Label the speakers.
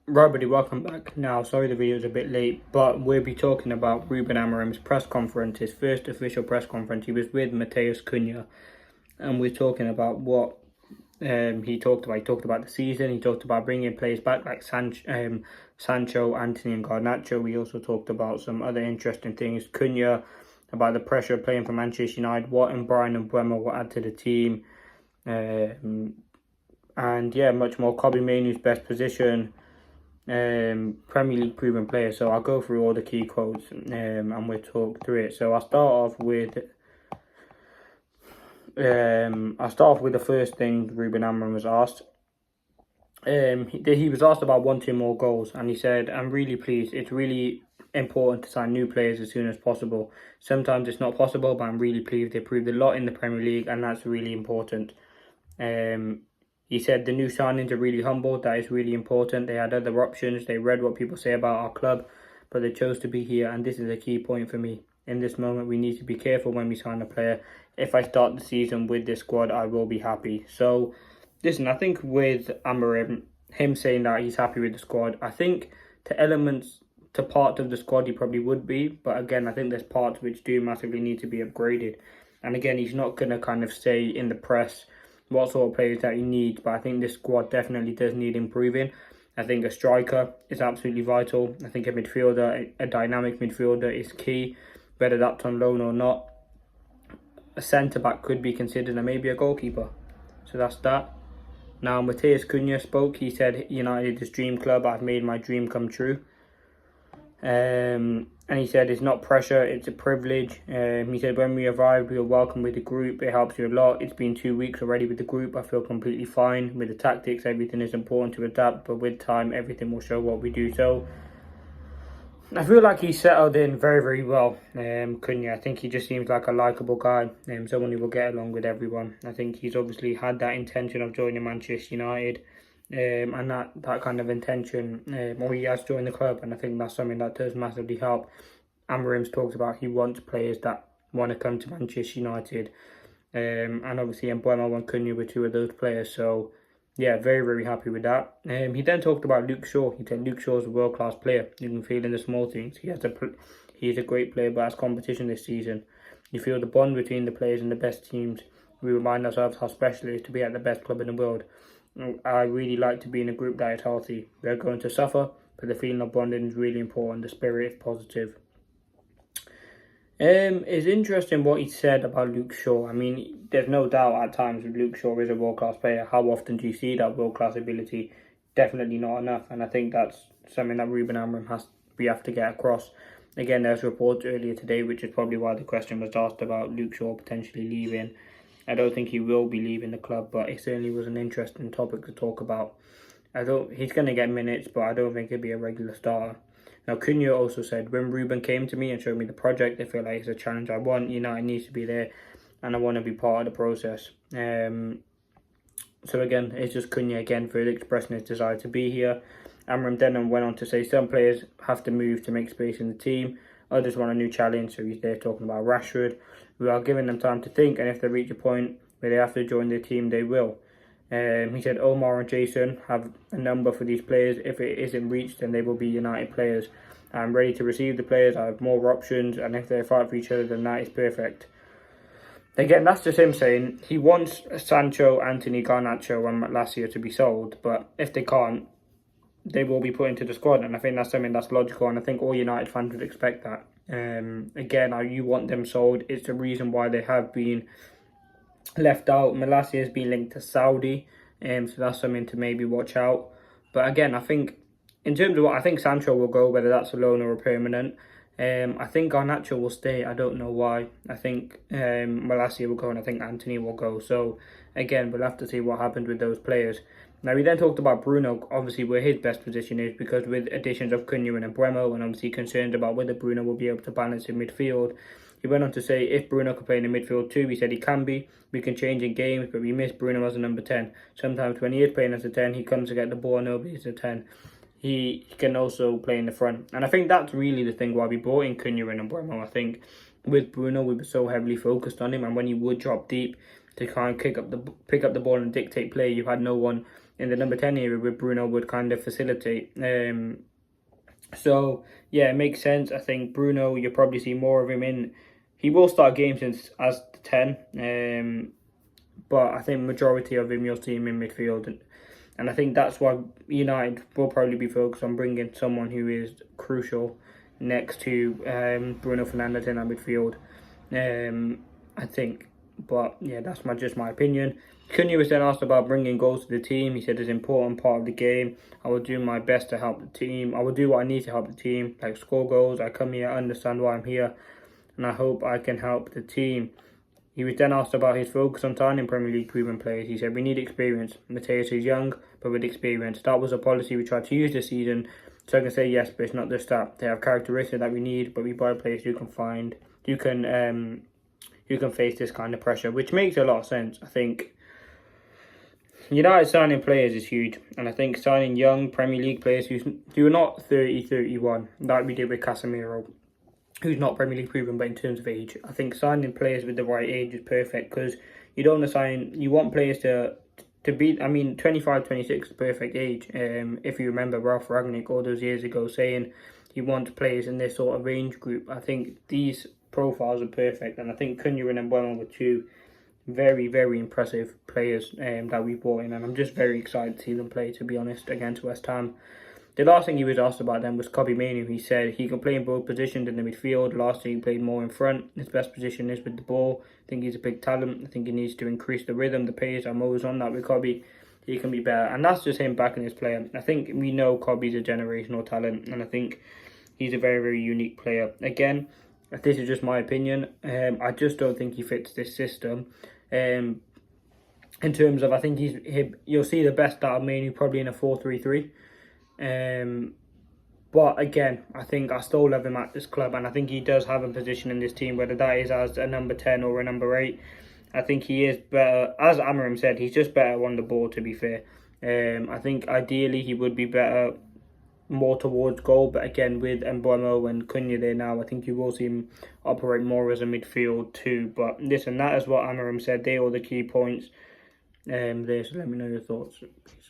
Speaker 1: Right, buddy, welcome back. Now, sorry the video is a bit late, but we'll be talking about Ruben Amorim's press conference, his first official press conference. He was with Cunha, and we're talking about what he talked about. He talked about the season. He talked about bringing players back like Sancho, Anthony, and Garnacho. We also talked about some other interesting things. Cunha, about the pressure of playing for Manchester United, what Brian and Bremer will add to the team, and yeah, much more. Kobbie Mainoo's best position. Premier League proven player. So I'll go through all the key quotes and we'll talk through it. So I'll start off with the first thing Ruben Amorim was asked. He was asked about wanting more goals, and he said, "I'm really pleased. It's really important to sign new players as soon as possible. Sometimes it's not possible, but I'm really pleased. They proved a lot in the Premier League, and that's really important." He said the new signings are really humble. That is really important. They had other options. They read what people say about our club, but they chose to be here. And this is a key point for me. In this moment, we need to be careful when we sign a player. If I start the season with this squad, I will be happy. So, listen, I think with Amorim, him saying that he's happy with the squad, I think to part of the squad, he probably would be. But again, I think there's parts which do massively need to be upgraded. And again, he's not going to kind of say in the press what sort of players that he needs, but I think this squad definitely does need improving. I think a striker is absolutely vital. I think a midfielder, a dynamic midfielder is key, whether that's on loan or not. A centre-back could be considered, and maybe a goalkeeper. So that's that. Now, Cunha spoke. He said, United is dream club. I've made my dream come true. And he said it's not pressure, it's a privilege. He said when we arrived, we were welcome with the group. It helps you a lot. It's been 2 weeks already with the group. I feel completely fine with the tactics. Everything is important to adapt, but with time, everything will show what we do. So I feel like he settled in very, very well. Cunha, I think he just seems like a likable guy. Someone who will get along with everyone. I think he's obviously had that intention of joining Manchester United. And that kind of intention, or he has joined the club, and I think that's something that does massively help. Amorim's talked about he wants players that want to come to Manchester United, and obviously Mbeumo and Cunha were two of those players, so yeah, very, very happy with that. He then talked about Luke Shaw. He said Luke Shaw's a world-class player. You can feel in the small things. He's a great player, but has competition this season. You feel the bond between the players and the best teams. We remind ourselves how special it is to be at the best club in the world. I really like to be in a group that is healthy. We're going to suffer, but the feeling of bonding is really important. The spirit is positive. It's interesting what he said about Luke Shaw. I mean, there's no doubt at times Luke Shaw is a world-class player. How often do you see that world-class ability? Definitely not enough, and I think that's something that Ruben Amorim we have to get across. Again, there's reports earlier today, which is probably why the question was asked about Luke Shaw potentially leaving. I don't think he will be leaving the club, but it certainly was an interesting topic to talk about. He's going to get minutes, but I don't think he'll be a regular starter. Now, Cunha also said, when Ruben came to me and showed me the project, I feel like it's a challenge I want. United needs to be there, and I want to be part of the process. So again, it's just Cunha again for expressing his desire to be here. Amorim then went on to say some players have to move to make space in the team. Others want a new challenge, so he's there talking about Rashford. We are giving them time to think, and if they reach a point where they have to join their team, they will. He said Omar and Jason have a number for these players. If it isn't reached, then they will be United players. I'm ready to receive the players. I have more options, and if they fight for each other, then that is perfect. Again, that's just him saying he wants Sancho, Anthony, Garnacho, and Malacia to be sold, but if they can't, they will be put into the squad, and I think that's something that's logical, and I think all United fans would expect that. Again, you want them sold. It's the reason why they have been left out. Malacia has been linked to Saudi, so that's something to maybe watch out. But again, I think in terms of I think Sancho will go, whether that's a loan or a permanent. I think Garnacho will stay. I don't know why. I think Malacia will go, and I think Anthony will go. So again, we'll have to see what happens with those players. Now, we then talked about Bruno, obviously where his best position is, because with additions of Cunha and Mbeumo, and obviously concerned about whether Bruno will be able to balance in midfield. He went on to say if Bruno can play in the midfield too, he said he can be. We can change in games, but we miss Bruno as a number 10. Sometimes when he is playing as a 10, he comes to get the ball, nobody's a 10. He can also play in the front. And I think that's really the thing why we brought in Cunha and Mbeumo. I think with Bruno, we were so heavily focused on him, and when he would drop deep to try and pick up the ball and dictate play, you had no one in the number 10 area with Bruno would kind of facilitate. So yeah, it makes sense. I think Bruno, you'll probably see more of him in. He will start games as the 10, but I think majority of him you'll see him in midfield, and I think that's why United will probably be focused on bringing someone who is crucial next to Bruno Fernandes in that midfield. I think, but yeah, that's just my opinion. Cunha was then asked about bringing goals to the team. He said it's an important part of the game. I will do my best to help the team. I will do what I need to help the team, like score goals. I come here, understand why I'm here, and I hope I can help the team. He was then asked about his focus on signing Premier League proven players. He said, we need experience. Mateus is young, but with experience. That was a policy we tried to use this season. So I can say yes, but it's not just that. They have characteristics that we need, but we buy players who can face this kind of pressure, which makes a lot of sense. I think United signing players is huge, and I think signing young Premier League players who are not 30, 31, like we did with Casemiro, who's not Premier League proven, but in terms of age, I think signing players with the right age is perfect, because you don't want to sign, you want players to be, 25, 26 is the perfect age. If you remember Ralph Rangnick all those years ago saying he wants players in this sort of range group, I think these profiles are perfect, and I think Cunha and Mbeumo were two very, very impressive players that we brought in, and I'm just very excited to see them play, to be honest, against West Ham. The last thing he was asked about then was Kobbie Mainoo. He said he can play in both positions in the midfield. Last year he played more in front. His best position is with the ball. I think he's a big talent. I think he needs to increase the rhythm, the pace. I'm always on that with Kobbie. He can be better, and that's just him backing his player. I think we know Kobbie's a generational talent, and I think he's a very, very unique player. Again, this is just my opinion. I just don't think he fits this system. In terms of, I think you'll see the best out of Mainoo probably in a 4-3-3. But again, I think I still love him at this club, and I think he does have a position in this team, whether that is as a number 10 or a number 8. I think he is better, as Amorim said, he's just better on the ball, to be fair. I think ideally he would be better more towards goal, but again, with Mbeumo and Cunha there now, I think you will see him operate more as a midfield too. But listen, that is what Amorim said. They are all the key points there, so let me know your thoughts, please.